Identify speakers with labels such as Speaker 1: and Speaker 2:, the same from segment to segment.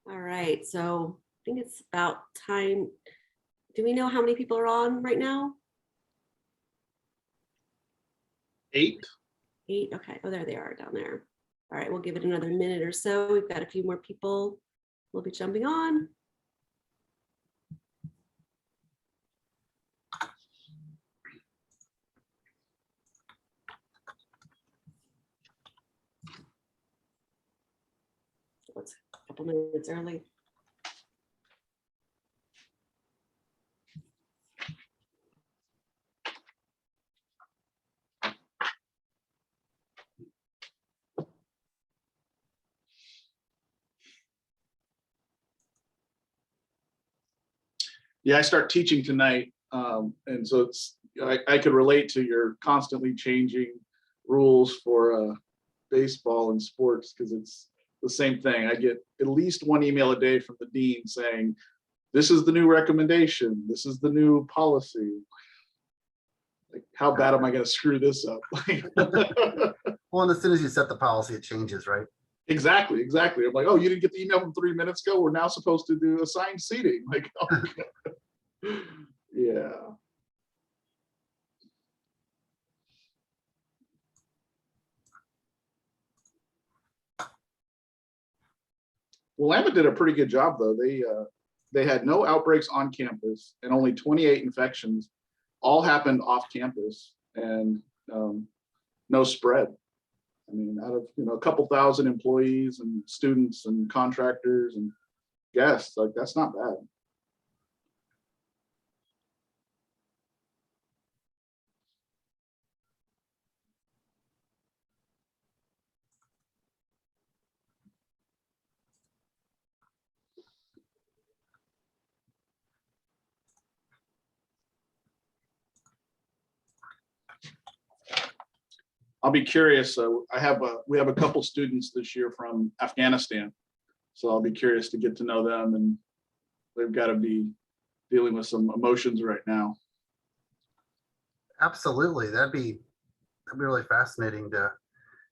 Speaker 1: All right, so I think it's about time. Do we know how many people are on right now?
Speaker 2: 8.
Speaker 1: 8, okay. Oh, there they are down there. All right, we'll give it another minute or so. We've got a few more people will be jumping on. What's a couple minutes early?
Speaker 2: Yeah, I start teaching tonight, and so I could relate to your constantly changing rules for baseball and sports, because it's the same thing. I get at least one email a day from the dean saying, this is the new recommendation, this is the new policy. Like, how bad am I going to screw this up?
Speaker 3: Well, and as soon as you set the policy, it changes, right?
Speaker 2: Exactly. I'm like, oh, you didn't get the email from 3 minutes ago? We're now supposed to do assigned seating. Like, okay. Yeah. Willamette did a pretty good job, though. They had no outbreaks on campus and only 28 infections. All happened off campus, and no spread. I mean, out of a couple thousand employees and students and contractors and guests, like, that's not bad. I'll be curious. We have a couple students this year from Afghanistan, so I'll be curious to get to know them, and they've got to be dealing with some emotions right now.
Speaker 3: Absolutely. That'd be really fascinating to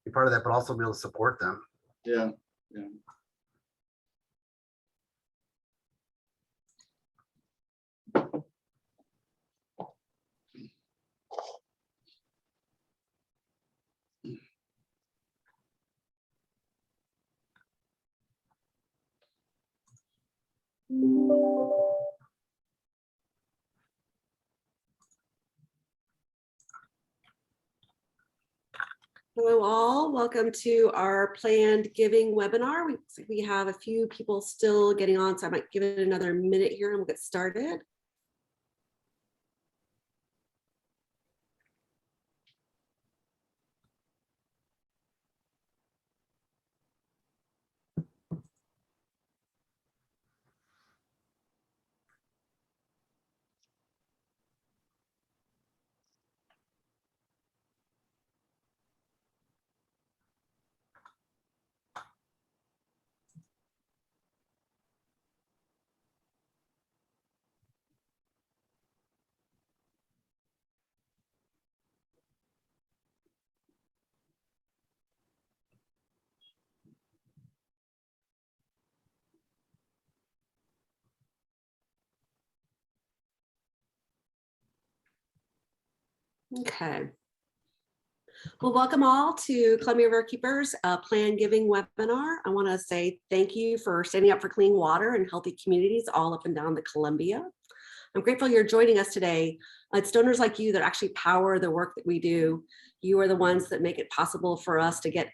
Speaker 3: be part of that, but also be able to support them.
Speaker 2: Yeah.
Speaker 1: Hello all, welcome to our planned giving webinar. We have a few people still getting on, so I might give it another minute here and we'll get started. Okay. Well, welcome all to Columbia River Keepers Planned Giving webinar. I want to say thank you for standing up for clean water and healthy communities all up and down the Columbia. I'm grateful you're joining us today. It's donors like you that actually power the work that we do. You are the ones that make it possible for us to get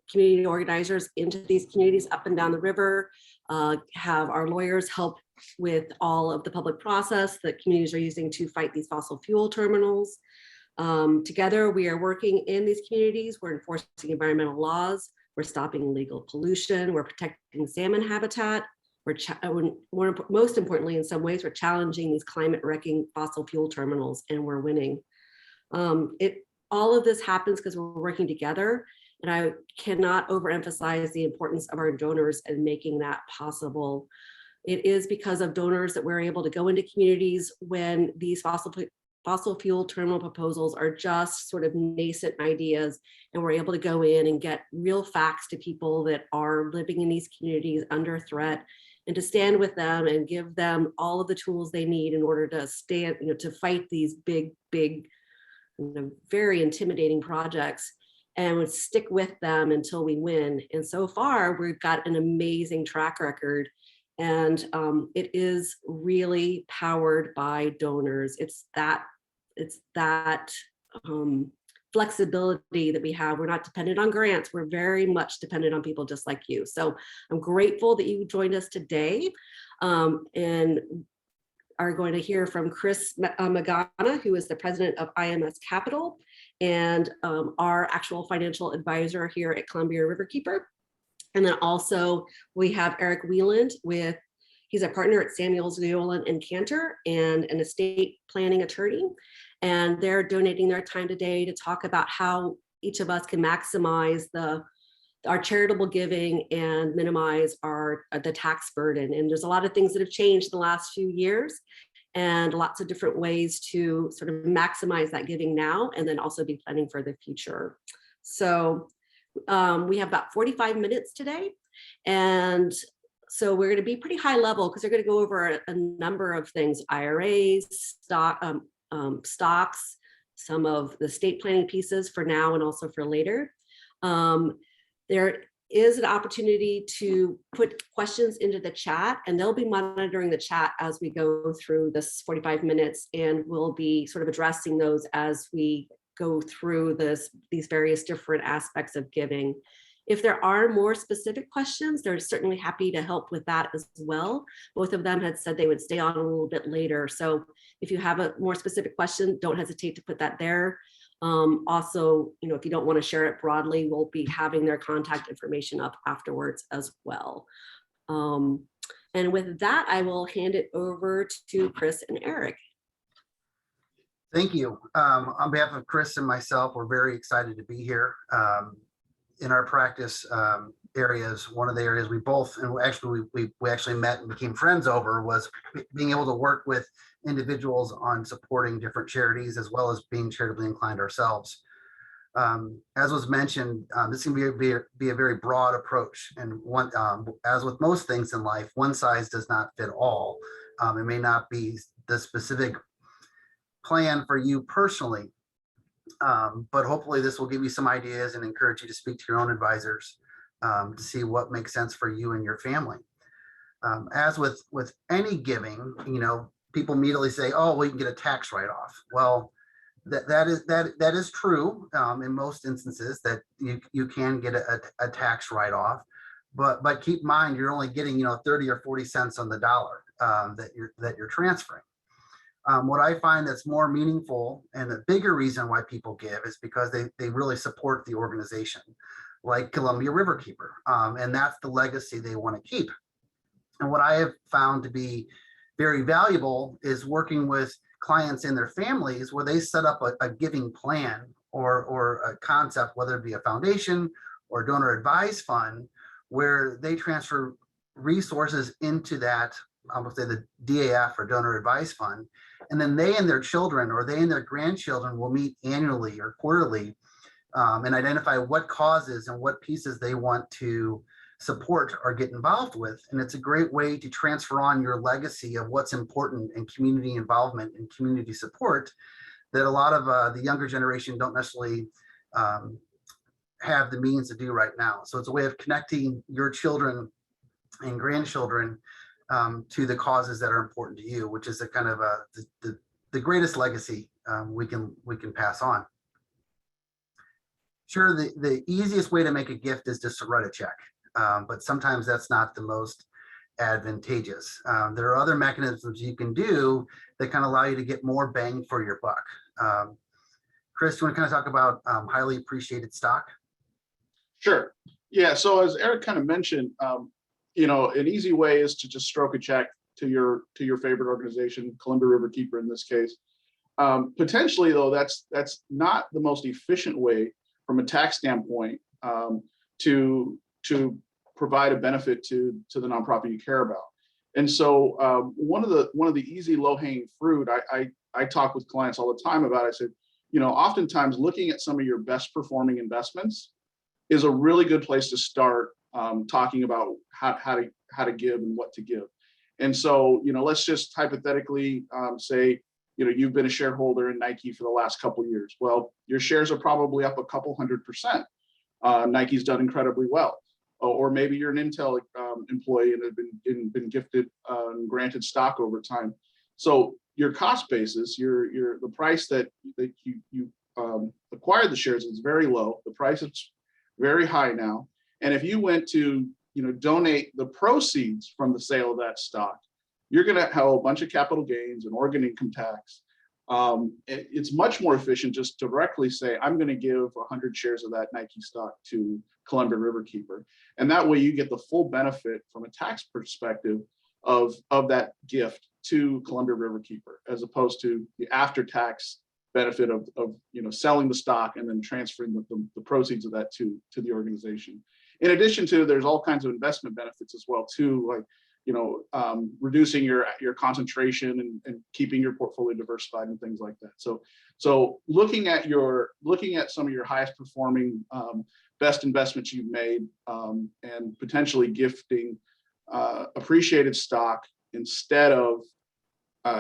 Speaker 1: community organizers into these communities up and down the river, have our lawyers help with all of the public process that communities are using to fight these fossil fuel terminals. Together, we are working in these communities. We're enforcing environmental laws. We're stopping illegal pollution. We're protecting salmon habitat. Most importantly, in some ways, we're challenging these climate-wrecking fossil fuel terminals, and we're winning. All of this happens because we're working together, and I cannot overemphasize the importance of our donors and making that possible. It is because of donors that we're able to go into communities when these fossil fossil fuel terminal proposals are just sort of nascent ideas, and we're able to go in and get real facts to people that are living in these communities under threat, and to stand with them and give them all of the tools they need in order to stand, to fight these big, very intimidating projects, and would stick with them until we win. And so far, we've got an amazing track record. And it is really powered by donors. It's that flexibility that we have. We're not dependent on grants. We're very much dependent on people just like you. So I'm grateful that you joined us today, and are going to hear from Chris Magaña, who is the president of IMS Capital and our actual financial advisor here at Columbia Riverkeeper. And then also we have Eric Weiland he's a partner at Samuels, Weiland and Cantor and an estate planning attorney. And they're donating their time today to talk about how each of us can maximize our charitable giving and minimize the tax burden. And there's a lot of things that have changed in the last few years, and lots of different ways to sort of maximize that giving now, and then also be planning for the future. So we have about 45 minutes today. And so we're going to be pretty high level because they're going to go over a number of things: IRAs, stocks, some of the estate planning pieces for now and also for later. There is an opportunity to put questions into the chat, and they'll be monitoring the chat as we go through this 45 minutes, and we'll be sort of addressing those as we go through these various different aspects of giving. If there are more specific questions, they're certainly happy to help with that as well. Both of them had said they would stay on a little bit later. So if you have a more specific question, don't hesitate to put that there. Also, if you don't want to share it broadly, we'll be having their contact information up afterwards as well. And with that, I will hand it over to Chris and Eric.
Speaker 3: Thank you. On behalf of Chris and myself, we're very excited to be here. In our practice areas, one of the areas we actually met and became friends over was being able to work with individuals on supporting different charities, as well as being charitably inclined ourselves. As was mentioned, this can be a very broad approach, and as with most things in life, one size does not fit all. It may not be the specific plan for you personally, but hopefully this will give you some ideas and encourage you to speak to your own advisors to see what makes sense for you and your family. As with any giving, people immediately say, "Oh, well, you can get a tax write-off." Well, that is true in most instances, that you can get a tax write-off, but keep in mind you're only getting 30 or 40 cents on the dollar that you're transferring. What I find that's more meaningful, and the bigger reason why people give, is because they really support the organization, like Columbia Riverkeeper, and that's the legacy they want to keep. And what I have found to be very valuable is working with clients and their families, where they set up a giving plan or a concept, whether it be a foundation or donor advised fund, where they transfer resources into that, I would say, the DAF or donor advised fund. And then they and their children, or they and their grandchildren, will meet annually or quarterly and identify what causes and what pieces they want to support or get involved with. And it's a great way to transfer on your legacy of what's important in community involvement and community support that a lot of the younger generation don't necessarily have the means to do right now. So it's a way of connecting your children and grandchildren to the causes that are important to you, which is a kind of the greatest legacy we can pass on. Sure, the easiest way to make a gift is just to write a check, but sometimes that's not the most advantageous. There are other mechanisms you can do that kind of allow you to get more bang for your buck. Chris, do you want to kind of talk about highly appreciated stock?
Speaker 2: Sure. Yeah. So as Eric kind of mentioned, an easy way is to just stroke a check to your favorite organization, Columbia Riverkeeper in this case. Potentially, though, that's not the most efficient way from a tax standpoint to provide a benefit to the nonprofit you care about. And so one of the easy low-hanging fruit I talk with clients all the time about. I said, oftentimes looking at some of your best performing investments is a really good place to start talking about how to give and what to give. And so, let's just hypothetically say, you've been a shareholder in Nike for the last couple of years. Well, your shares are probably up a couple 100%. Nike's done incredibly well. Or maybe you're an Intel employee and have been gifted and granted stock over time. So your cost basis, the price that you acquired the shares is very low. The price is very high now. And if you went to donate the proceeds from the sale of that stock, you're going to have a bunch of capital gains and Oregon income tax. It's much more efficient just to directly say, I'm going to give 100 shares of that Nike stock to Columbia Riverkeeper. And that way you get the full benefit from a tax perspective of that gift to Columbia Riverkeeper, as opposed to the after-tax benefit of selling the stock and then transferring the proceeds of that to the organization. In addition to, there's all kinds of investment benefits as well too, like reducing your concentration and keeping your portfolio diversified and things like that. So looking at some of your highest performing best investments you've made and potentially gifting appreciated stock instead of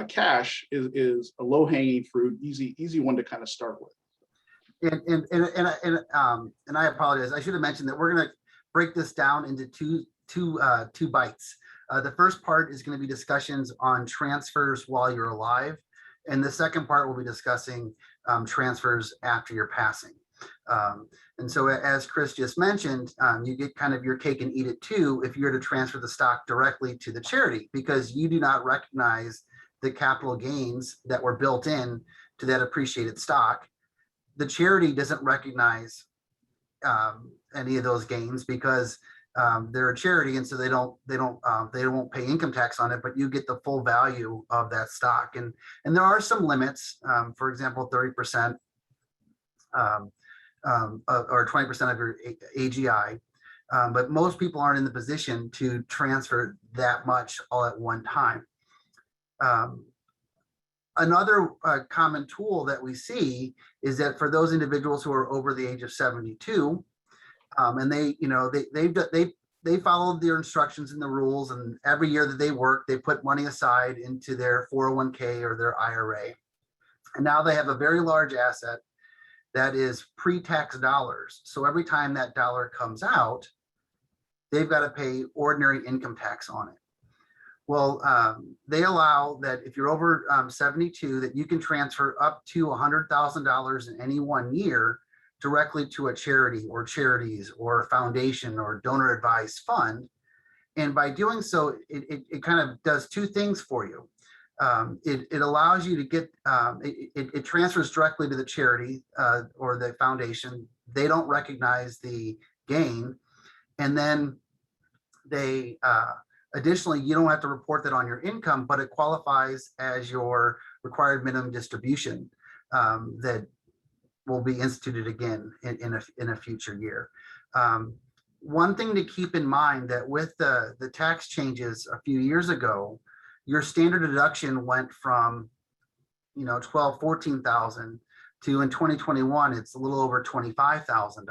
Speaker 2: cash is a low-hanging fruit, easy one to kind of start with.
Speaker 3: And I apologize. I should have mentioned that we're going to break this down into two bites. The first part is going to be discussions on transfers while you're alive, and the second part will be discussing transfers after your passing. And so, as Chris just mentioned, you get kind of your cake and eat it too if you're to transfer the stock directly to the charity, because you do not recognize the capital gains that were built in to that appreciated stock. The charity doesn't recognize any of those gains because they're a charity, and so they won't pay income tax on it, but you get the full value of that stock. And there are some limits, for example, 30% or 20% of your AGI, but most people aren't in the position to transfer that much all at one time. Another common tool that we see is that for those individuals who are over the age of 72, and they followed their instructions and the rules, and every year that they work, they put money aside into their 401k or their IRA. And now they have a very large asset that is pre-tax dollars. So every time that dollar comes out, they've got to pay ordinary income tax on it. Well, they allow that if you're over 72, that you can transfer up to $100,000 in any 1 year directly to a charity or charities or foundation or donor advised fund. And by doing so, it kind of does two things for you. It allows you to get, it transfers directly to the charity or the foundation. They don't recognize the gain. And then they, additionally, you don't have to report that on your income, but it qualifies as your required minimum distribution that will be instituted again in a future year. One thing to keep in mind that with the tax changes a few years ago, your standard deduction went from 12, 14,000 to in 2021, it's a little over $25,000.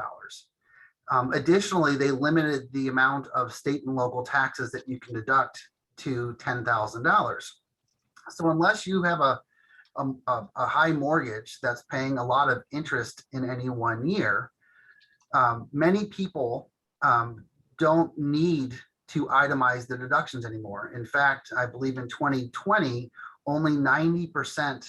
Speaker 3: Additionally, they limited the amount of state and local taxes that you can deduct to $10,000. So unless you have a high mortgage that's paying a lot of interest in any 1 year, many people don't need to itemize the deductions anymore. In fact, I believe in 2020, only 90%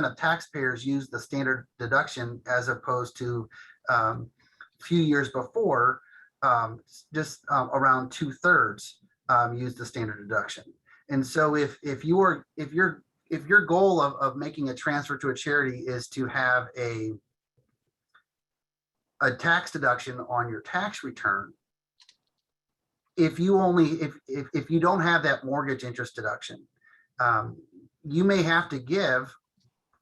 Speaker 3: of taxpayers use the standard deduction, as opposed to a few years before, just around 2/3 use the standard deduction. And so if your goal of making a transfer to a charity is to have a tax deduction on your tax return, if you don't have that mortgage interest deduction, you may have to give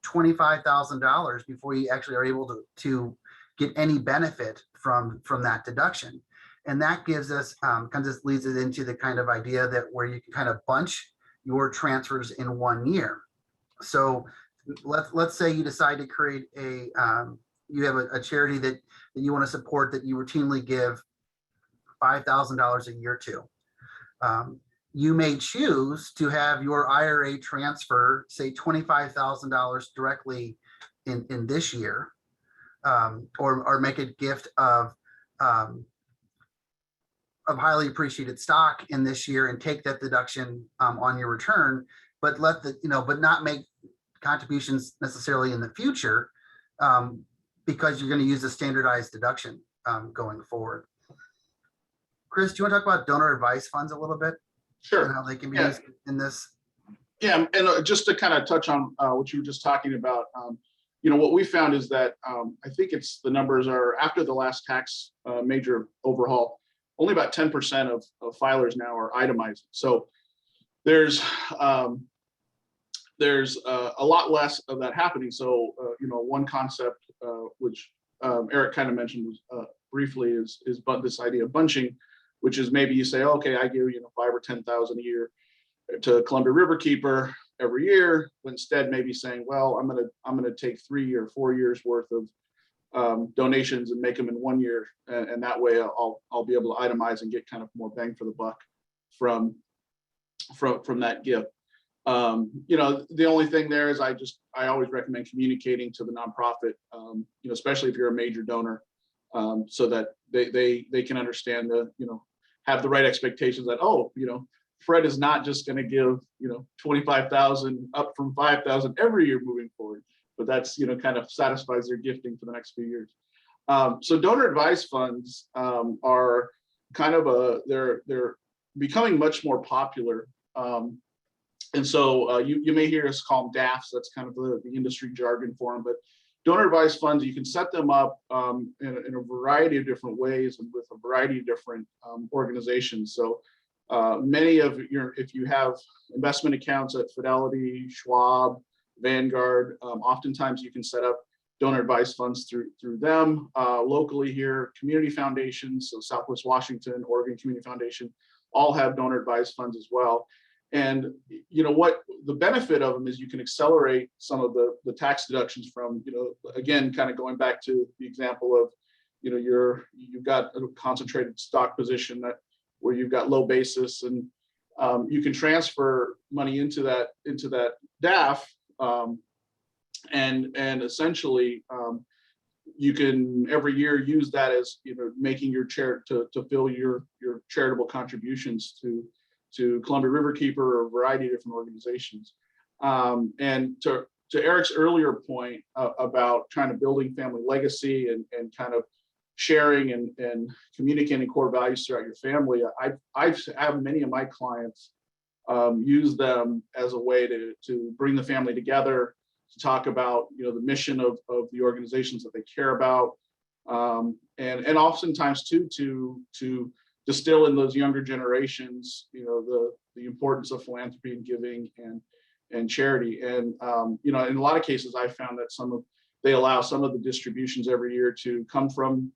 Speaker 3: $25,000 before you actually are able to get any benefit from that deduction. And that gives us, kind of leads it into the kind of idea that where you can kind of bunch your transfers in 1 year. So let's say you decide to create you have a charity that you want to support, that you routinely give $5,000 a year to. You may choose to have your IRA transfer, say $25,000 directly in this year, or make a gift of highly appreciated stock in this year and take that deduction on your return, but but not make contributions necessarily in the future, because you're going to use a standardized deduction going forward. Chris, do you want to talk about donor advice funds a little bit?
Speaker 2: Sure.
Speaker 3: And how they can be used in this?
Speaker 2: Yeah, and just to kind of touch on what you were just talking about, what we found is that I think the numbers are after the last tax major overhaul, only about 10% of filers now are itemized. So there's a lot less of that happening. So one concept which Eric kind of mentioned briefly is this idea of bunching, which is maybe you say, okay, I give 5,000 or 10,000 a year to Columbia Riverkeeper every year, but instead maybe saying, well, I'm gonna take 3 or 4 years worth of donations and make them in 1 year, and that way I'll be able to itemize and get kind of more bang for the buck from that gift. The only thing there is I always recommend communicating to the nonprofit, especially if you're a major donor, so that they can understand have the right expectations that, Fred is not just going to give 25,000 up from 5,000 every year moving forward, but that's kind of satisfies their gifting for the next few years. So donor advised funds are kind of they're becoming much more popular. And so you may hear us call them DAFs. That's kind of the industry jargon for them. But donor advised funds, you can set them up in a variety of different ways and with a variety of different organizations. So many of if you have investment accounts at Fidelity, Schwab, Vanguard, oftentimes you can set up donor advised funds through them. Locally here, community foundations, so Southwest Washington, Oregon Community Foundation, all have donor advised funds as well. And what the benefit of them is you can accelerate some of the tax deductions from, again, kind of going back to the example of, you've got a concentrated stock position where you've got low basis, and you can transfer money into that DAF, and essentially you can every year use that as making your to fill your charitable contributions to Columbia Riverkeeper or a variety of different organizations. And to Eric's earlier point about trying to building family legacy and kind of sharing and communicating core values throughout your family, I've had many of my clients use them as a way to bring the family together, to talk about the mission of the organizations that they care about, and oftentimes too to distill in those younger generations, the importance of philanthropy and giving and charity. And in a lot of cases, I found that they allow some of the distributions every year to come from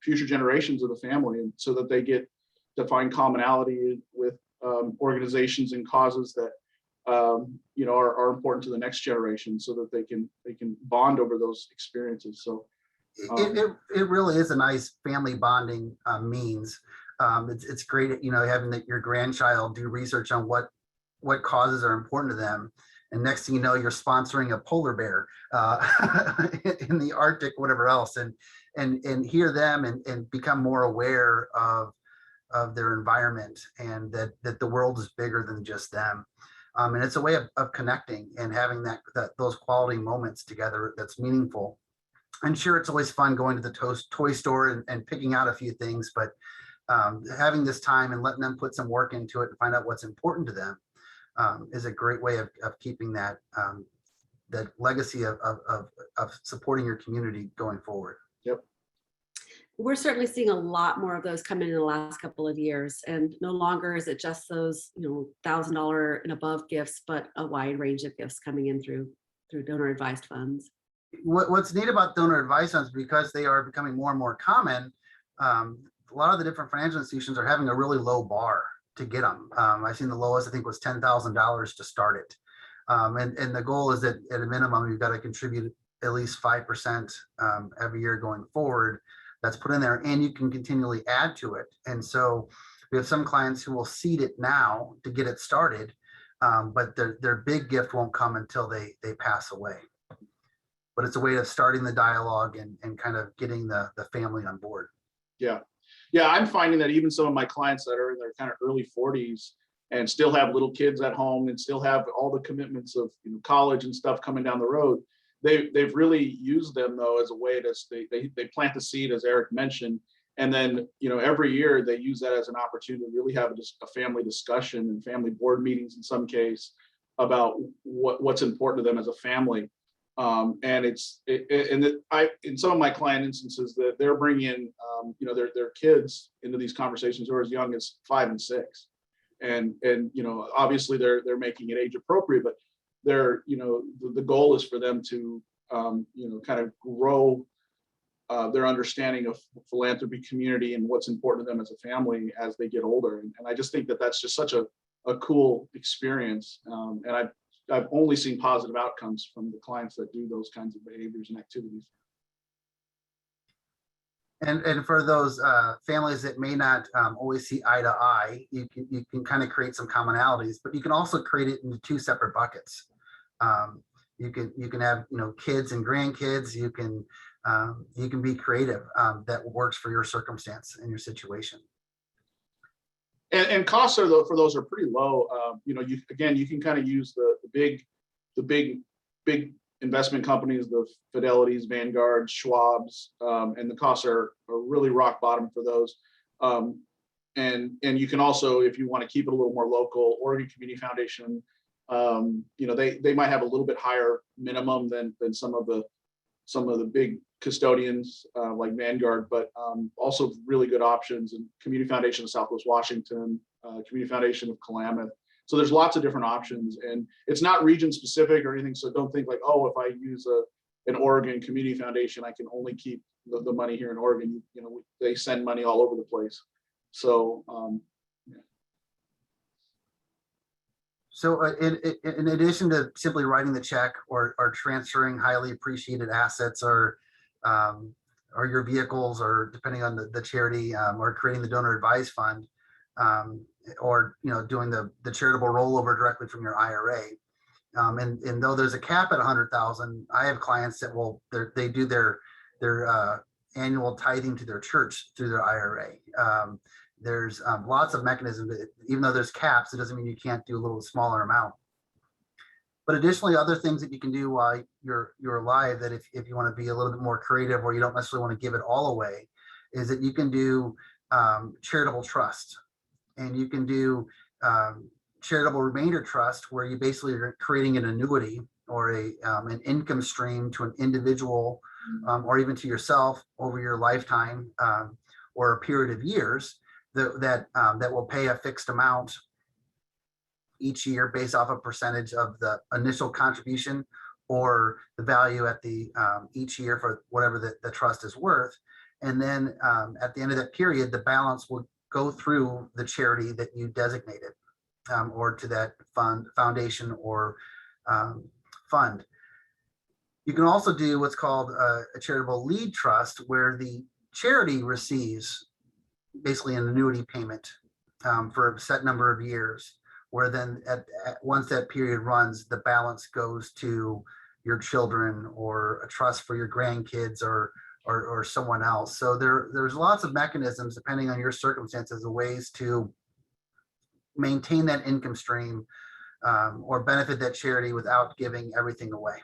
Speaker 2: future generations of the family, and so that they get to find commonality with organizations and causes that are important to the next generation, so that they can bond over those experiences. So
Speaker 3: it really is a nice family bonding means. It's great, having your grandchild do research on what causes are important to them, and next thing you know, you're sponsoring a polar bear in the Arctic, whatever else, and hear them and become more aware of their environment, and that the world is bigger than just them. And it's a way of connecting and having those quality moments together that's meaningful. I'm sure it's always fun going to the toy store and picking out a few things, but having this time and letting them put some work into it and find out what's important to them is a great way of keeping that legacy of supporting your community going forward.
Speaker 2: Yep.
Speaker 1: We're certainly seeing a lot more of those come in the last couple of years, and no longer is it just those $1,000 and above gifts, but a wide range of gifts coming in through donor advised funds.
Speaker 3: What's neat about donor advised funds, because they are becoming more and more common, a lot of the different financial institutions are having a really low bar to get them. I've seen the lowest, I think, was $10,000 to start it. And the goal is that at a minimum, you've got to contribute at least 5% every year going forward. That's put in there, and you can continually add to it. And so we have some clients who will seed it now to get it started, but their big gift won't come until they pass away. But it's a way of starting the dialogue and kind of getting the family on board.
Speaker 2: Yeah. Yeah, I'm finding that even some of my clients that are in their kind of early 40s and still have little kids at home and still have all the commitments of college and stuff coming down the road, they've really used them though as a way to they plant the seed, as Eric mentioned, and then every year they use that as an opportunity to really have a family discussion and family board meetings in some case about what's important to them as a family. And in some of my client instances that they're bringing their kids into these conversations who are as young as 5 and 6, and obviously they're making it age appropriate, but the goal is for them to kind of grow their understanding of philanthropy, community, and what's important to them as a family as they get older. And I just think that that's just such a cool experience, and I've only seen positive outcomes from the clients that do those kinds of behaviors and activities.
Speaker 3: And for those families that may not always see eye to eye, you can kind of create some commonalities, but you can also create it into 2 separate buckets. You can have kids and grandkids. You can be creative that works for your circumstance and your situation.
Speaker 2: And costs for those are pretty low. You can kind of use the big investment companies, the Fidelities, Vanguard, Schwab's, and the costs are really rock bottom for those. And you can also, if you want to keep it a little more local, Oregon Community Foundation, they might have a little bit higher minimum than some of the big custodians like Vanguard, but also really good options, and Community Foundation of Southwest Washington, Community Foundation of Klamath. So there's lots of different options, and it's not region specific or anything. So don't think like, oh, if I use an Oregon Community Foundation, I can only keep the money here in Oregon. They send money all over the place. So yeah.
Speaker 3: So in addition to simply writing the check or transferring highly appreciated assets or your vehicles, or depending on the charity, or creating the donor advised fund, or doing the charitable rollover directly from your IRA, and though there's a cap at 100,000, I have clients that they do their annual tithing to their church through their IRA. There's lots of mechanisms. Even though there's caps, it doesn't mean you can't do a little smaller amount. But additionally, other things that you can do while you're alive, that if you want to be a little bit more creative, or you don't necessarily want to give it all away, is that you can do charitable trust, and you can do charitable remainder trust, where you basically are creating an annuity or an income stream to an individual, or even to yourself over your lifetime, or a period of years, that will pay a fixed amount each year based off a percentage of the initial contribution or the value at the each year for whatever the trust is worth. And then at the end of that period, the balance will go through the charity that you designated, or to that foundation or fund. You can also do what's called a charitable lead trust, where the charity receives basically an annuity payment for a set number of years, where then once that period runs, the balance goes to your children, or a trust for your grandkids, or someone else. So there's lots of mechanisms, depending on your circumstances, of ways to maintain that income stream, or benefit that charity without giving everything away.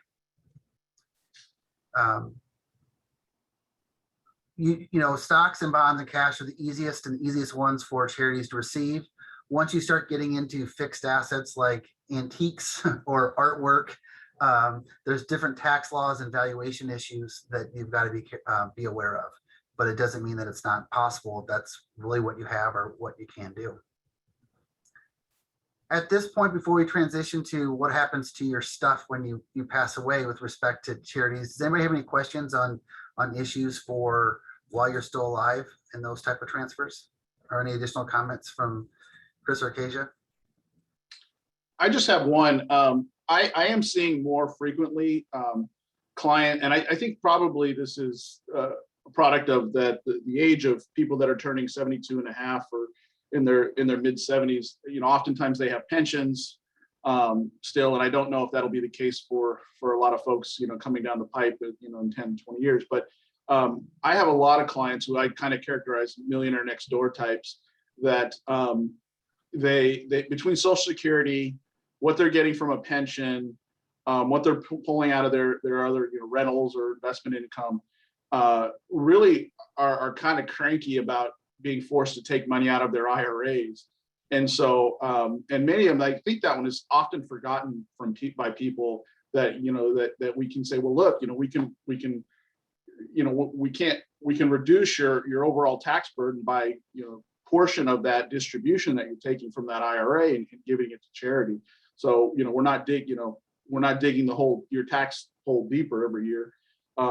Speaker 3: Stocks and bonds and cash are the easiest ones for charities to receive. Once you start getting into fixed assets like antiques or artwork, there's different tax laws and valuation issues that you've got to be aware of. But it doesn't mean that it's not possible. That's really what you have, or what you can do. At this point, before we transition to what happens to your stuff when you pass away with respect to charities, does anybody have any questions on issues for while you're still alive in those type of transfers? Or any additional comments from Chris or Acacia?
Speaker 2: I just have one. I am seeing more frequently client, and I think probably this is a product of that the age of people that are turning 72 and a half or in their mid 70s. Oftentimes they have pensions still, and I don't know if that'll be the case for a lot of folks coming down the pipe in 10, 20 years. But I have a lot of clients who I kind of characterize millionaire next door types that they between Social Security, what they're getting from a pension, what they're pulling out of their other rentals or investment income, really are kind of cranky about being forced to take money out of their IRAs. And so, and many of them, I think that one is often forgotten by people that that we can say, well, look, we can reduce your overall tax burden by portion of that distribution that you're taking from that IRA and giving it to charity. So we're not digging your tax hole deeper every year.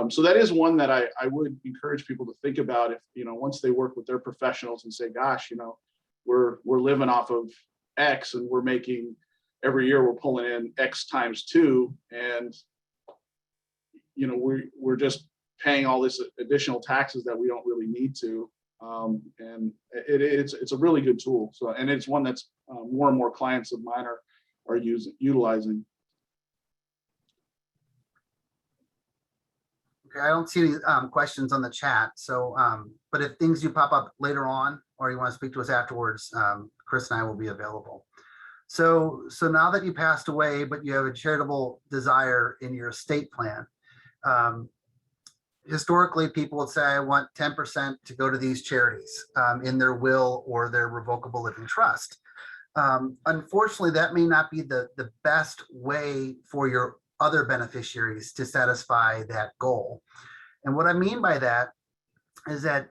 Speaker 2: So that is one that I would encourage people to think about if once they work with their professionals and say, gosh, we're living off of X and we're making every year we're pulling in X times 2, and we're just paying all this additional taxes that we don't really need to. And it's a really good tool. So, and it's one that's more and more clients of mine are utilizing.
Speaker 3: Okay, I don't see any questions on the chat. So, but if things do pop up later on, or you want to speak to us afterwards, Chris and I will be available. So now that you passed away, but you have a charitable desire in your estate plan, historically, people would say, I want 10% to go to these charities in their will or their revocable living trust. Unfortunately, that may not be the best way for your other beneficiaries to satisfy that goal. And what I mean by that is that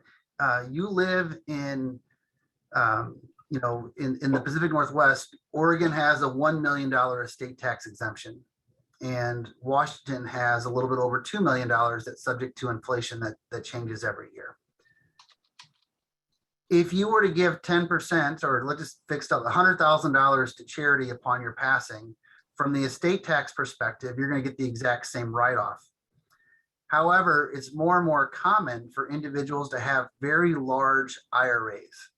Speaker 3: you live in the Pacific Northwest. Oregon has a $1 million estate tax exemption, and Washington has a little bit over $2 million that's subject to inflation that changes every year. If you were to give 10%, or let's just fix up $100,000 to charity upon your passing, from the estate tax perspective, you're going to get the exact same write-off. However, it's more and more common for individuals to have very large IRAs.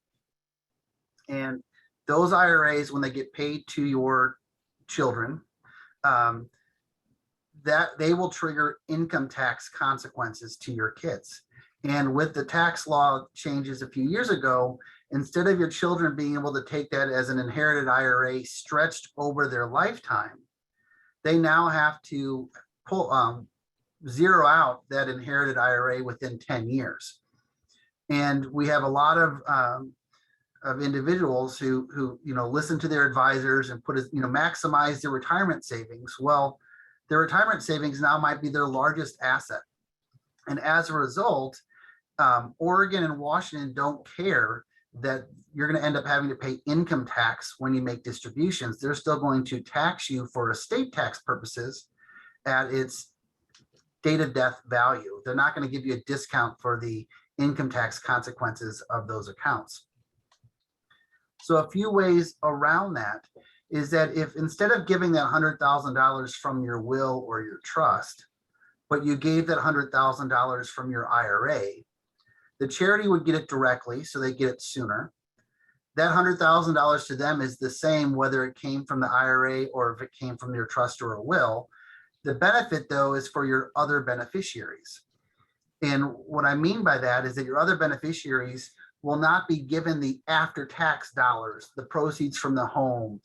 Speaker 3: And those IRAs, when they get paid to your children, that they will trigger income tax consequences to your kids. And with the tax law changes a few years ago, instead of your children being able to take that as an inherited IRA stretched over their lifetime, they now have to zero out that inherited IRA within 10 years. And we have a lot of individuals who listen to their advisors and maximize their retirement savings. Well, their retirement savings now might be their largest asset. And as a result, Oregon and Washington don't care that you're going to end up having to pay income tax when you make distributions. They're still going to tax you for estate tax purposes at its date of death value. They're not going to give you a discount for the income tax consequences of those accounts. So a few ways around that is that if instead of giving that $100,000 from your will or your trust, but you gave that $100,000 from your IRA, the charity would get it directly, so they get it sooner. That $100,000 to them is the same whether it came from the IRA or if it came from your trust or a will. The benefit, though, is for your other beneficiaries. And what I mean by that is that your other beneficiaries will not be given the after-tax dollars, the proceeds from the home,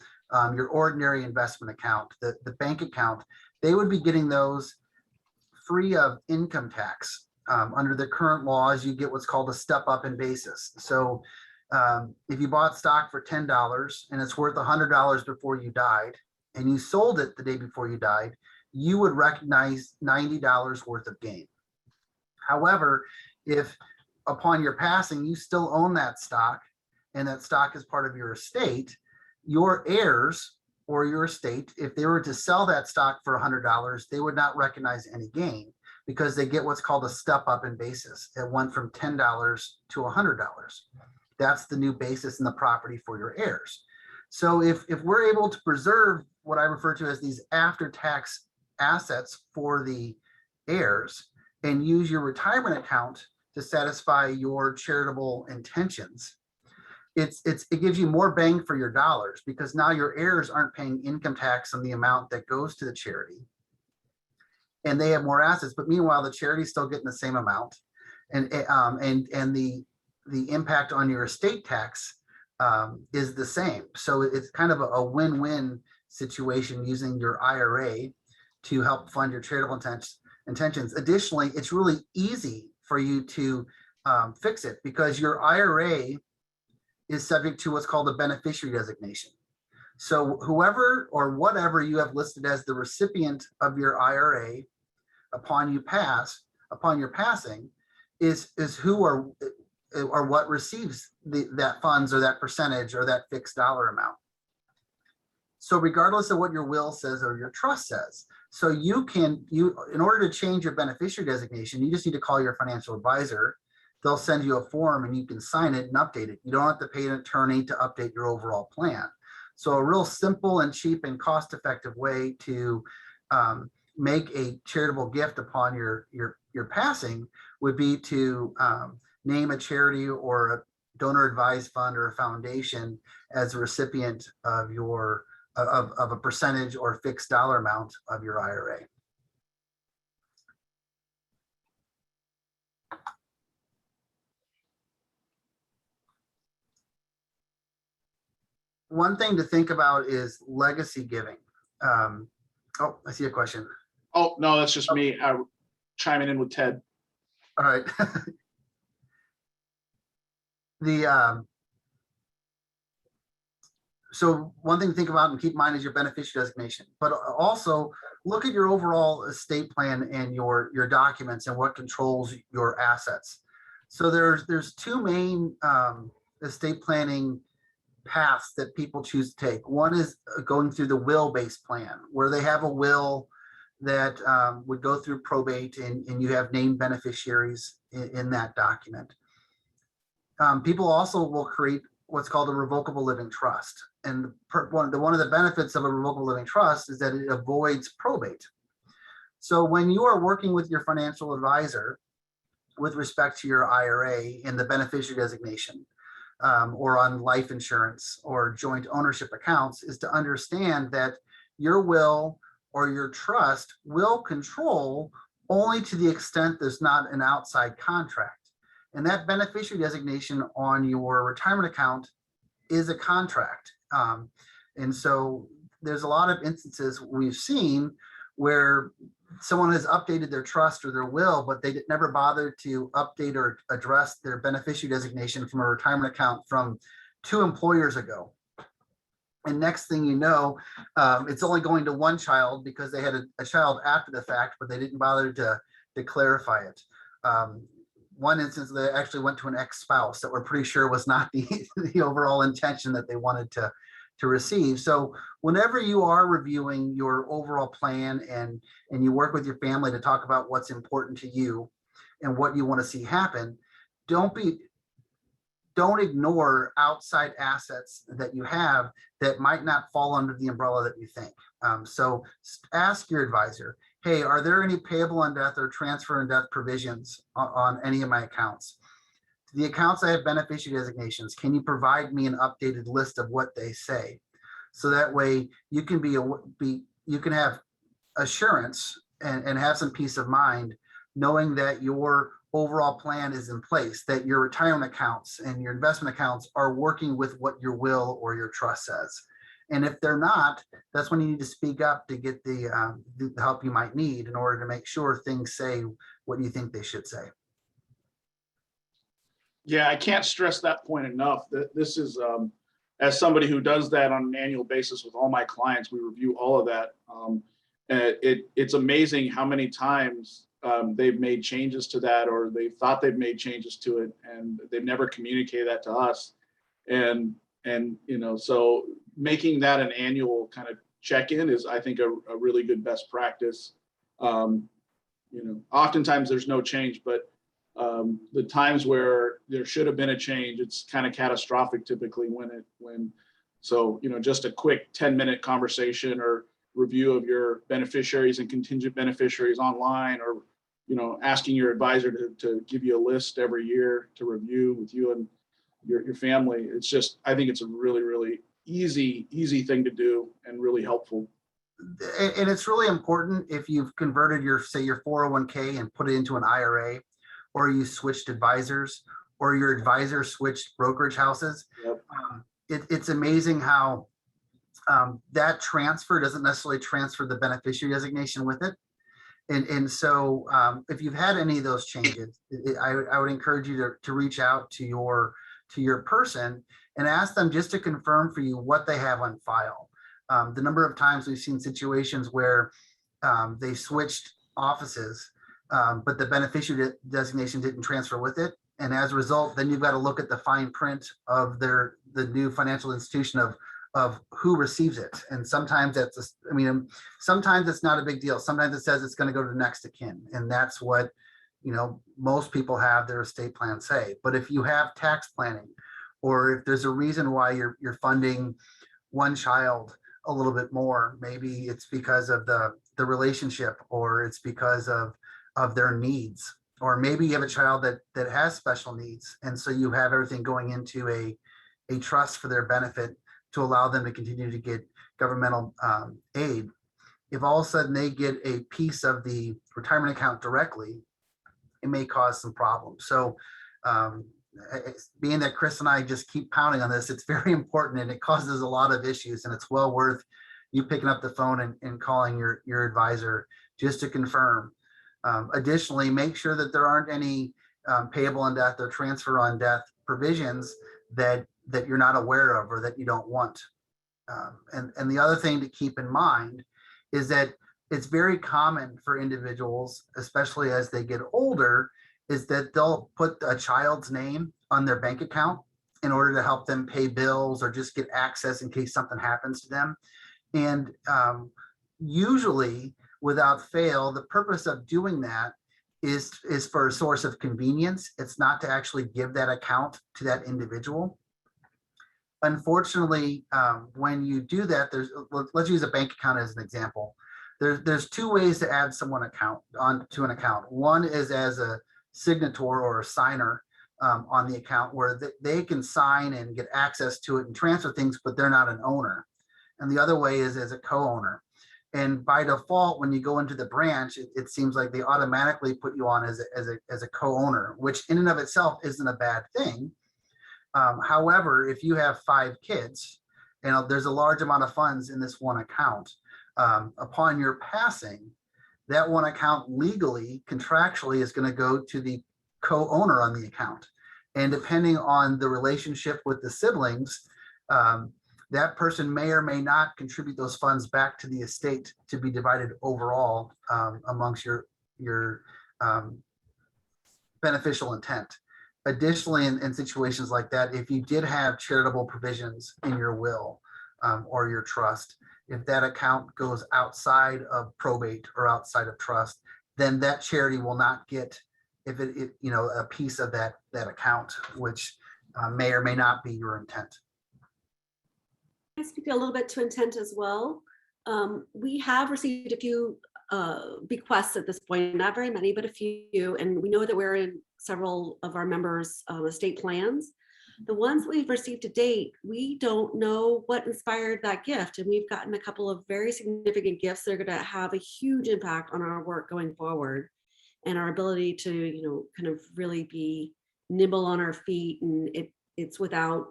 Speaker 3: your ordinary investment account, the bank account. They would be getting those free of income tax. Under the current laws, you get what's called a step up in basis. So if you bought stock for $10 and it's worth $100 before you died, and you sold it the day before you died, you would recognize $90 worth of gain. However, if upon your passing, you still own that stock and that stock is part of your estate, your heirs or your estate, if they were to sell that stock for $100, they would not recognize any gain. because they get what's called a step up in basis. It went from $10 to $100. That's the new basis in the property for your heirs. So if we're able to preserve what I refer to as these after-tax assets for the heirs and use your retirement account to satisfy your charitable intentions, it gives you more bang for your dollars, because now your heirs aren't paying income tax on the amount that goes to the charity, and they have more assets. But meanwhile, the charity's still getting the same amount, and the impact on your estate tax is the same. So it's kind of a win-win situation using your IRA to help fund your charitable intentions. Additionally, it's really easy for you to fix it, because your IRA is subject to what's called a beneficiary designation. So whoever or whatever you have listed as the recipient of your IRA upon your passing is who or what receives that funds or that percentage or that fixed dollar amount. So regardless of what your will says or your trust says, so in order to change your beneficiary designation, you just need to call your financial advisor. They'll send you a form and you can sign it and update it. You don't have to pay an attorney to update your overall plan. So a real simple and cheap and cost-effective way to make a charitable gift upon your passing would be to name a charity or a donor advised fund or a foundation as a recipient of of a percentage or fixed dollar amount of your IRA. One thing to think about is legacy giving. Oh, I see a question.
Speaker 2: Oh, no, that's just me chiming in with Ted.
Speaker 3: All right. So one thing to think about and keep in mind is your beneficiary designation, but also look at your overall estate plan and your documents and what controls your assets. So there's two main estate planning paths that people choose to take. One is going through the will-based plan, where they have a will that would go through probate and you have named beneficiaries in that document. People also will create what's called a revocable living trust. And one of the benefits of a revocable living trust is that it avoids probate. So when you are working with your financial advisor with respect to your IRA and the beneficiary designation, or on life insurance or joint ownership accounts, is to understand that your will or your trust will control only to the extent there's not an outside contract. And that beneficiary designation on your retirement account is a contract. And so there's a lot of instances we've seen where someone has updated their trust or their will, but they never bothered to update or address their beneficiary designation from a retirement account from 2 employers ago. And next thing you know, it's only going to one child because they had a child after the fact, but they didn't bother to clarify it. One instance, they actually went to an ex-spouse that we're pretty sure was not the overall intention that they wanted to receive. So whenever you are reviewing your overall plan and you work with your family to talk about what's important to you and what you want to see happen, don't ignore outside assets that you have that might not fall under the umbrella that you think. So ask your advisor, hey, are there any payable on death or transfer on death provisions on any of my accounts? The accounts I have beneficiary designations, can you provide me an updated list of what they say? So that way you can you can have assurance and have some peace of mind knowing that your overall plan is in place, that your retirement accounts and your investment accounts are working with what your will or your trust says. And if they're not, that's when you need to speak up to get the help you might need in order to make sure things say what you think they should say.
Speaker 2: Yeah, I can't stress that point enough. That this is, as somebody who does that on an annual basis with all my clients, we review all of that. It's amazing how many times they've made changes to that, or they thought they've made changes to it, and they've never communicated that to us. And so making that an annual kind of check-in is, I think, a really good best practice. oftentimes there's no change, but the times where there should have been a change, it's kind of catastrophic typically so, just a quick 10-minute conversation or review of your beneficiaries and contingent beneficiaries online, or, asking your advisor to give you a list every year to review with you and your family. It's just, I think it's a really, really easy thing to do and really helpful.
Speaker 3: And it's really important if you've converted say your 401k and put it into an IRA, or you switched advisors, or your advisor switched brokerage houses.
Speaker 2: Yep.
Speaker 3: It's amazing how that transfer doesn't necessarily transfer the beneficiary designation with it. And so if you've had any of those changes, I would encourage you to reach out to your person and ask them just to confirm for you what they have on file. The number of times we've seen situations where they switched offices, but the beneficiary designation didn't transfer with it. And as a result, then you've got to look at the fine print of the new financial institution of who receives it. And sometimes sometimes it's not a big deal. Sometimes it says it's going to go to next of kin. And that's what, most people have their estate plan say. But if you have tax planning, or if there's a reason why you're funding one child a little bit more, maybe it's because of the relationship, or it's because of their needs, or maybe you have a child that has special needs, and so you have everything going into a trust for their benefit to allow them to continue to get governmental aid. If all of a sudden they get a piece of the retirement account directly, it may cause some problems. So being that Chris and I just keep pounding on this, it's very important, and it causes a lot of issues, and it's well worth you picking up the phone and calling your advisor just to confirm. Additionally, make sure that there aren't any payable on death or transfer on death provisions that you're not aware of or that you don't want. And the other thing to keep in mind is that it's very common for individuals, especially as they get older, is that they'll put a child's name on their bank account in order to help them pay bills or just get access in case something happens to them. And usually, without fail, the purpose of doing that is for a source of convenience. It's not to actually give that account to that individual. Unfortunately, when you do that, let's use a bank account as an example. There's two ways to add someone onto an account. One is as a signator or a signer on the account, where they can sign and get access to it and transfer things, but they're not an owner. And the other way is as a co-owner. And by default, when you go into the branch, it seems like they automatically put you on as a co-owner, which in and of itself isn't a bad thing. However, if you have 5 kids, there's a large amount of funds in this one account. Upon your passing, that one account legally, contractually, is going to go to the co-owner on the account. And depending on the relationship with the siblings, that person may or may not contribute those funds back to the estate to be divided overall amongst your beneficial intent. Additionally, in situations like that, if you did have charitable provisions in your will or your trust, if that account goes outside of probate or outside of trust, then that charity will not get a piece of that account, which may or may not be your intent.
Speaker 1: I speak a little bit to intent as well. We have received a few bequests at this point, not very many, but a few, and we know that we're in several of our members' estate plans. The ones we've received to date, we don't know what inspired that gift, and we've gotten a couple of very significant gifts that are going to have a huge impact on our work going forward and our ability to, kind of really be nimble on our feet, and it's without,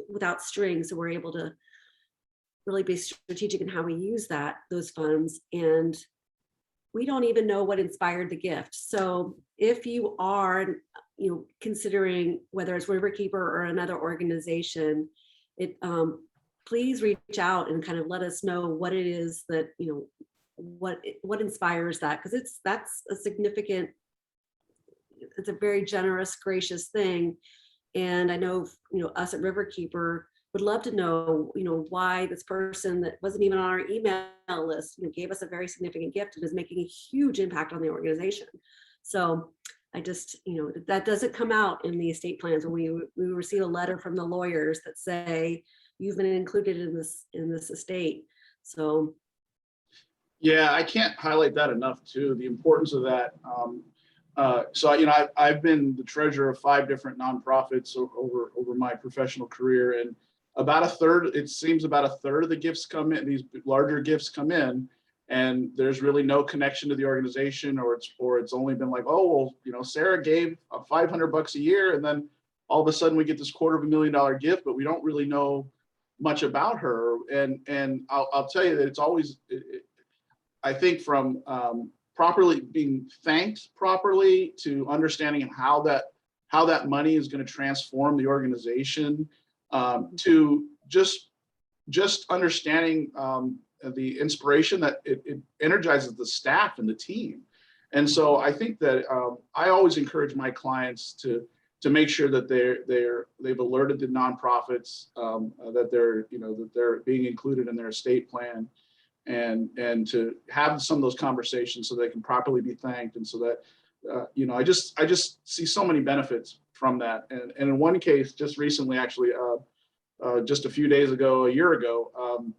Speaker 1: without strings, so we're able to really be strategic in how we use those funds. And we don't even know what inspired the gift. So if you are, considering whether it's Riverkeeper or another organization, please reach out and kind of let us know what it is that, what inspires that, because that's a significant, it's a very generous, gracious thing. And I know, us at Riverkeeper, would love to know, why this person that wasn't even on our email list, gave us a very significant gift and is making a huge impact on the organization. So I just, that doesn't come out in the estate plans when we receive a letter from the lawyers that say you've been included in this estate. So
Speaker 2: Yeah, I can't highlight that enough too, the importance of that. So I've been the treasurer of 5 different nonprofits over my professional career, and it seems about a third of the gifts come in, these larger gifts come in, and there's really no connection to the organization, or it's only been like, oh, well, Sarah gave $500 a year, and then all of a sudden we get this $250,000 gift, but we don't really know much about her. And I'll tell you that it's always, I think, from properly being thanked properly to understanding how that money is going to transform the organization, to just understanding the inspiration that it energizes the staff and the team. And so I think that I always encourage my clients to make sure that they've alerted the nonprofits that they're being included in their estate plan, and to have some of those conversations so they can properly be thanked. And so that I just see so many benefits from that. And in one case, just recently, actually, just a few days ago, a year ago,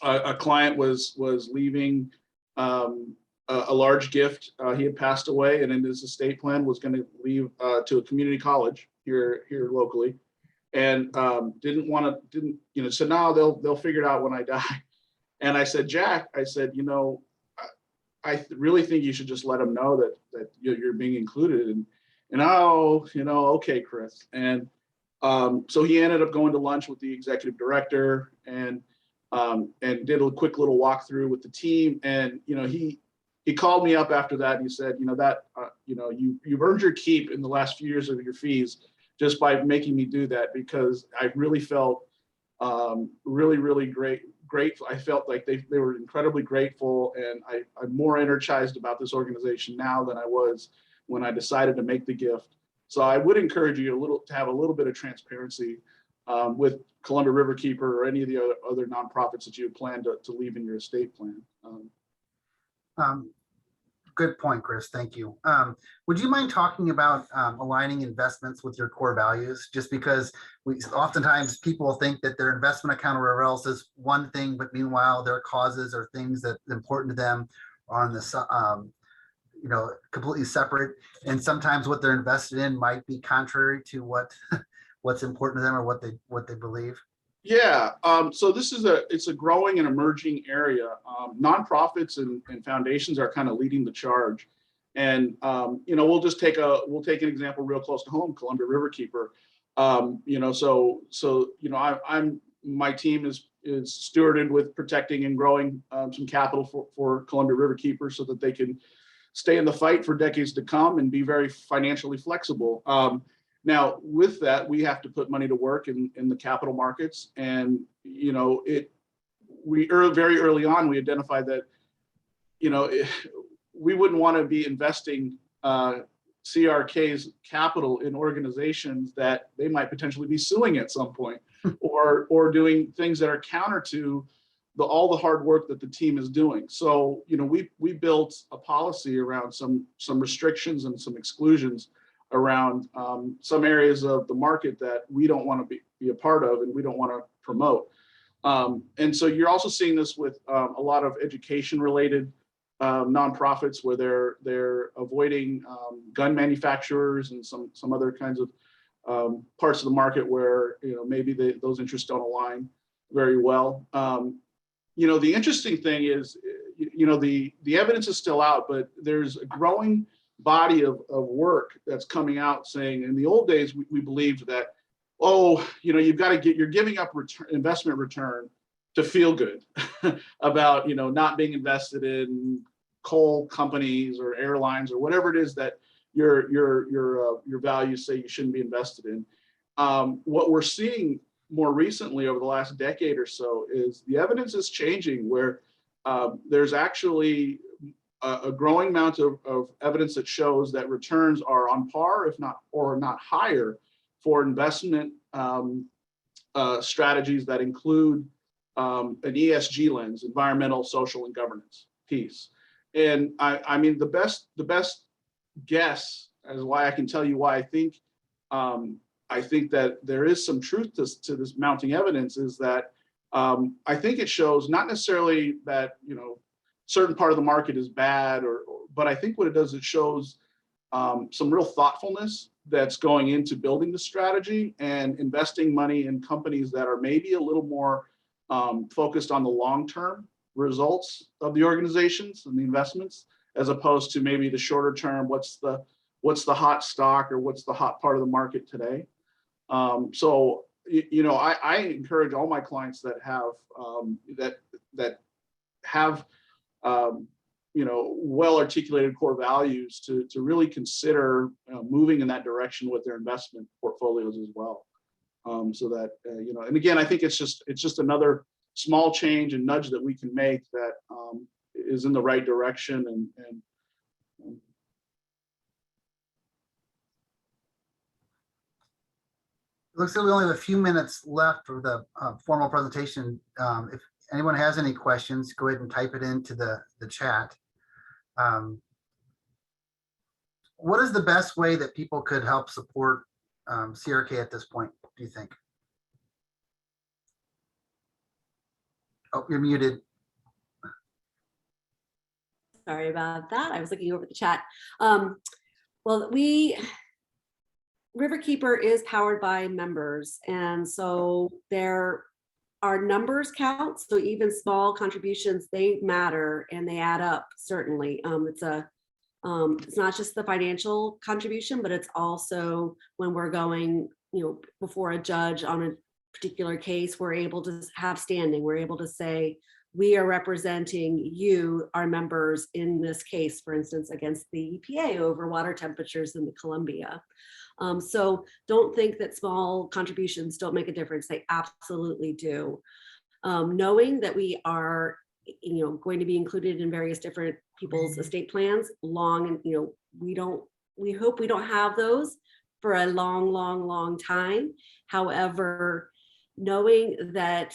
Speaker 2: a client was leaving a large gift. He had passed away, and in his estate plan was going to leave to a community college here locally, and said, no, they'll figure it out when I die. And I said, Jack, I said, I really think you should just let them know that you're being included. And okay, Chris. And so he ended up going to lunch with the executive director and did a quick little walkthrough with the team. And he called me up after that and he said, you've earned your keep in the last few years of your fees just by making me do that, because I really felt really grateful. I felt like they were incredibly grateful, and I'm more energized about this organization now than I was when I decided to make the gift. So I would encourage you to have a little bit of transparency with Columbia Riverkeeper or any of the other nonprofits that you plan to leave in your estate plan.
Speaker 3: Good point, Chris. Thank you. Would you mind talking about aligning investments with your core values? Just because oftentimes people think that their investment account or whatever else is one thing, but meanwhile their causes or things that are important to them are on the completely separate. And sometimes what they're invested in might be contrary to what's important to them or what they believe.
Speaker 2: Yeah, so it's a growing and emerging area. Nonprofits and foundations are kind of leading the charge, and we'll take an example real close to home, Columbia Riverkeeper. My team is stewarded with protecting and growing some capital for Columbia Riverkeeper so that they can stay in the fight for decades to come and be very financially flexible. Now, with that, we have to put money to work in the capital markets, and very early on we identified that we wouldn't want to be investing CRK's capital in organizations that they might potentially be suing at some point, or doing things that are counter to all the hard work that the team is doing. So we built a policy around some restrictions and some exclusions around some areas of the market that we don't want to be a part of and we don't want to promote. And so you're also seeing this with a lot of education related nonprofits where they're avoiding gun manufacturers and some other kinds of parts of the market where maybe those interests don't align very well. The interesting thing is the evidence is still out, but there's a growing body of work that's coming out saying, in the old days we believed that, you're giving up investment return to feel good about not being invested in coal companies or airlines or whatever it is that your values say you shouldn't be invested in. What we're seeing more recently over the last decade or so is the evidence is changing, where there's actually a growing amount of evidence that shows that returns are on par, if not higher, for investment strategies that include an ESG lens, environmental, social, and governance piece. And I mean, the best guess as why I can tell you why I think that there is some truth to this mounting evidence is that I think it shows not necessarily that, you know, certain part of the market is bad, but I think what it does, it shows some real thoughtfulness that's going into building the strategy and investing money in companies that are maybe a little more focused on the long-term results of the organizations and the investments, as opposed to maybe the shorter term, what's the hot stock or what's the hot part of the market today. So, you know, I encourage all my clients that have you know, well-articulated core values to really consider moving in that direction with their investment portfolios as well. So that, you know, and again, I think it's just another small change and nudge that we can make that is in the right direction. And
Speaker 3: It looks like we only have a few minutes left for the formal presentation. If anyone has any questions, go ahead and type it into the chat. What is the best way that people could help support CRK at this point, do you think? Oh, you're muted.
Speaker 1: Sorry about that. I was looking over the chat. Well, Riverkeeper is powered by members, and so there are numbers count. So even small contributions, they matter and they add up. Certainly, it's not just the financial contribution, but it's also when we're going, you know, before a judge on a particular case, we're able to have standing. We're able to say, we are representing you, our members, in this case, for instance, against the EPA over water temperatures in the Columbia. So don't think that small contributions don't make a difference. They absolutely do. Knowing that we are, you know, going to be included in various different people's estate plans, and, you know, we hope we don't have those for a long time. However, knowing that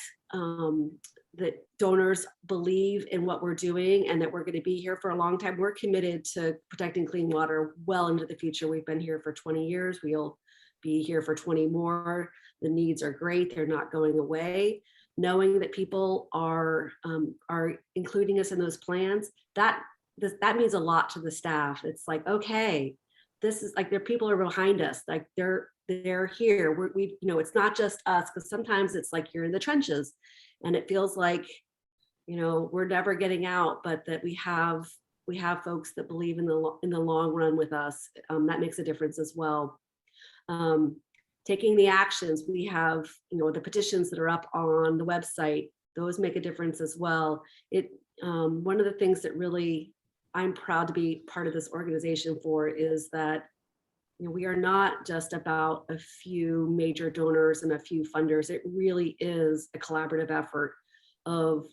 Speaker 1: that donors believe in what we're doing and that we're going to be here for a long time. We're committed to protecting clean water well into the future. We've been here for 20 years. We'll be here for 20 more. The needs are great. They're not going away. Knowing that people are including us in those plans, that means a lot to the staff. It's like, okay, this is like, people are behind us. Like they're here. We you know, it's not just us, because sometimes it's like you're in the trenches and it feels like, you know, we're never getting out, but that we have folks that believe in the long run with us. That makes a difference as well. Taking the actions, we have, you know, the petitions that are up on the website, those make a difference as well. One of the things that really I'm proud to be part of this organization for is that, you know, we are not just about a few major donors and a few funders. It really is a collaborative effort of,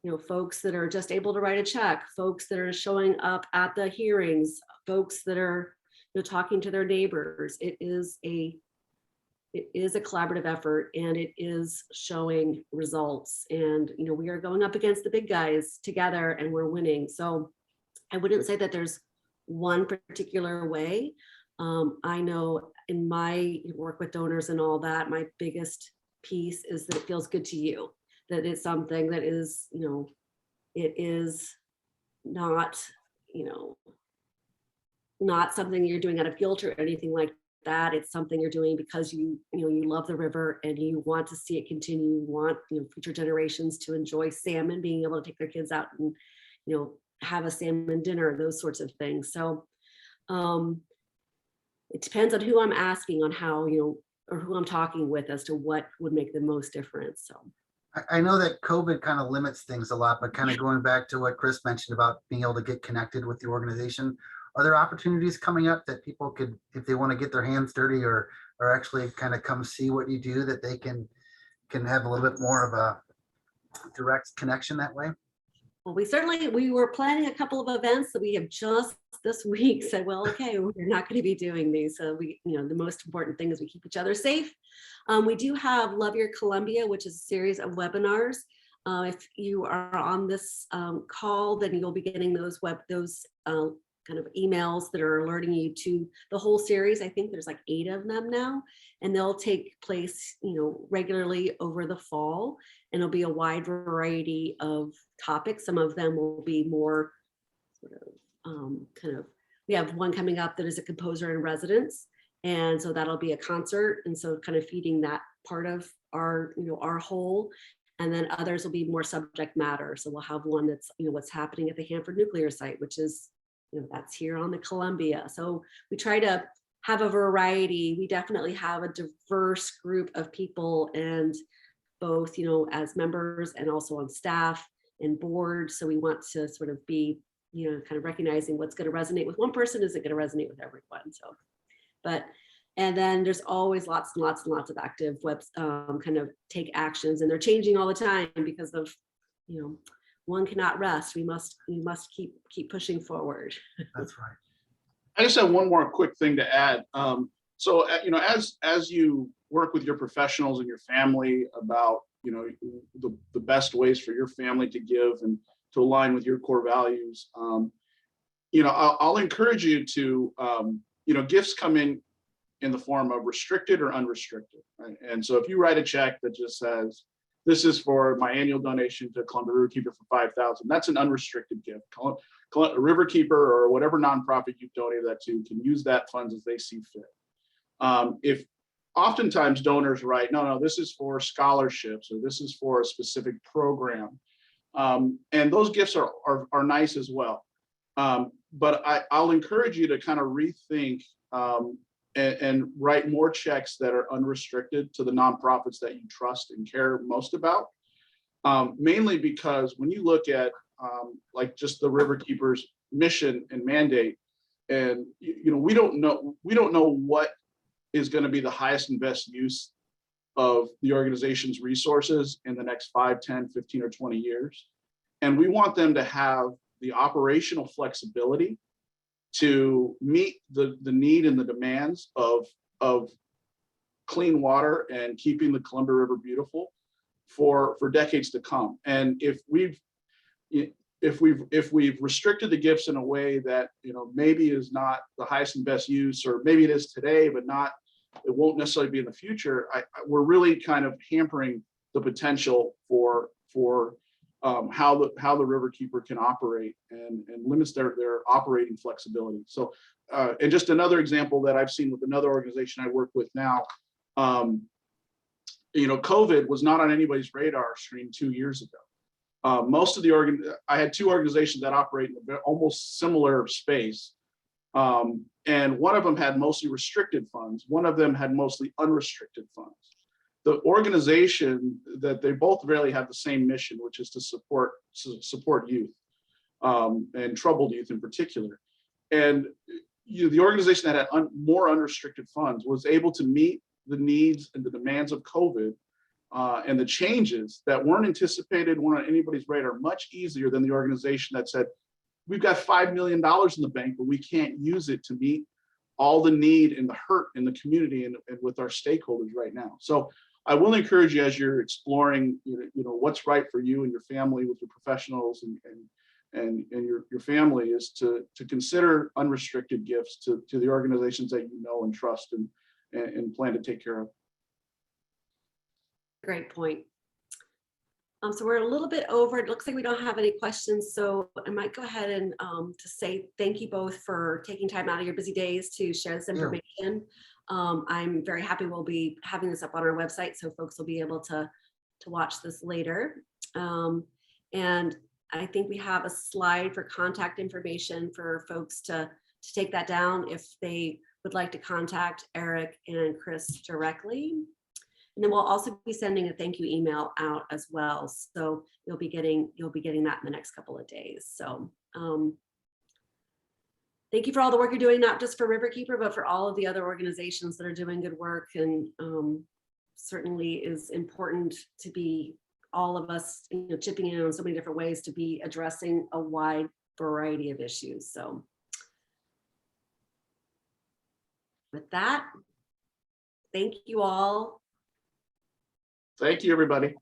Speaker 1: you know, folks that are just able to write a check, folks that are showing up at the hearings, folks that are, you know, talking to their neighbors. It is a collaborative effort, and it is showing results. And, you know, we are going up against the big guys together and we're winning. So I wouldn't say that there's one particular way. I know in my work with donors and all that, my biggest piece is that it feels good to you, that it's something that is, you know, it is not, you know, not something you're doing out of guilt or anything like that. It's something you're doing because you love the river and you want to see it continue. You want, you know, future generations to enjoy salmon, being able to take their kids out and, you know, have a salmon dinner, those sorts of things. So it depends on who I'm asking, on how, you know, or who I'm talking with as to what would make the most difference. So
Speaker 3: I know that COVID kind of limits things a lot, but kind of going back to what Chris mentioned about being able to get connected with the organization, are there opportunities coming up that people could, if they want to get their hands dirty or actually kind of come see what you do, that they can have a little bit more of a direct connection that way?
Speaker 1: well, we were planning a couple of events that we have just this week said, well, okay, we're not going to be doing these. So we, the most important thing is we keep each other safe. We do have Love Your Columbia, which is a series of webinars. If you are on this call, then you'll be getting those kind of emails that are alerting you to the whole series. I think there's like 8 of them now, and they'll take place, regularly over the fall, and it'll be a wide variety of topics. Some of them will be more sort of we have one coming up that is a composer in residence, and so that'll be a concert, and so kind of feeding that part of our our whole. And then others will be more subject matter. So we'll have one that's what's happening at the Hanford nuclear site, which is that's here on the Columbia. So we try to have a variety. We definitely have a diverse group of people, and both as members and also on staff and board. So we want to sort of be kind of recognizing what's going to resonate with one person isn't going to resonate with everyone. So, and then there's always lots and lots and lots of active webs kind of take actions, and they're changing all the time because of one cannot rest. We must keep pushing forward.
Speaker 3: That's right.
Speaker 2: I just have one more quick thing to add. So as you work with your professionals and your family about the best ways for your family to give and to align with your core values, I'll encourage you to gifts come in the form of restricted or unrestricted, right? And so if you write a check that just says, this is for my annual donation to Columbia Riverkeeper for $5,000, that's an unrestricted gift. Riverkeeper or whatever nonprofit you've donated that to can use that funds as they see fit. If oftentimes donors write, no, this is for scholarships, or this is for a specific program. And those gifts are nice as well. But I'll encourage you to kind of rethink and write more checks that are unrestricted to the nonprofits that you trust and care most about. Mainly because when you look at like just the Riverkeeper's mission and mandate, and we don't know what is going to be the highest and best use of the organization's resources in the next 5, 10, 15, or 20 years. And we want them to have the operational flexibility to meet the need and the demands of clean water and keeping the Columbia River beautiful for decades to come. And if we've restricted the gifts in a way that maybe is not the highest and best use, or maybe it is today, but it won't necessarily be in the future, we're really kind of hampering the potential for how the Riverkeeper can operate and limits their operating flexibility. So, and just another example that I've seen with another organization I work with now, COVID was not on anybody's radar screen 2 years ago. Most of I had 2 organizations that operate in a almost similar space. And one of them had mostly restricted funds. One of them had mostly unrestricted funds. The organization that they both really have the same mission, which is to support youth and troubled youth in particular. And the organization that had more unrestricted funds was able to meet the needs and the demands of COVID and the changes that weren't anticipated, weren't on anybody's radar, much easier than the organization that said, we've got $5 million in the bank, but we can't use it to meet all the need and the hurt in the community and with our stakeholders right now. So I will encourage you, as you're exploring, what's right for you and your family with your professionals and your family, is to consider unrestricted gifts to the organizations that you know and trust and plan to take care of.
Speaker 1: Great point. So we're a little bit over. It looks like we don't have any questions. So I might go ahead and to say thank you both for taking time out of your busy days to share this information. I'm very happy we'll be having this up on our website, so folks will be able to watch this later. And I think we have a slide for contact information for folks to take that down if they would like to contact Eric and Chris directly. And then we'll also be sending a thank you email out as well. So you'll be getting that in the next couple of days. So thank you for all the work you're doing, not just for Riverkeeper, but for all of the other organizations that are doing good work. And certainly is important to be all of us, chipping in on so many different ways to be addressing a wide variety of issues. So With that, thank you all.
Speaker 2: Thank you, everybody.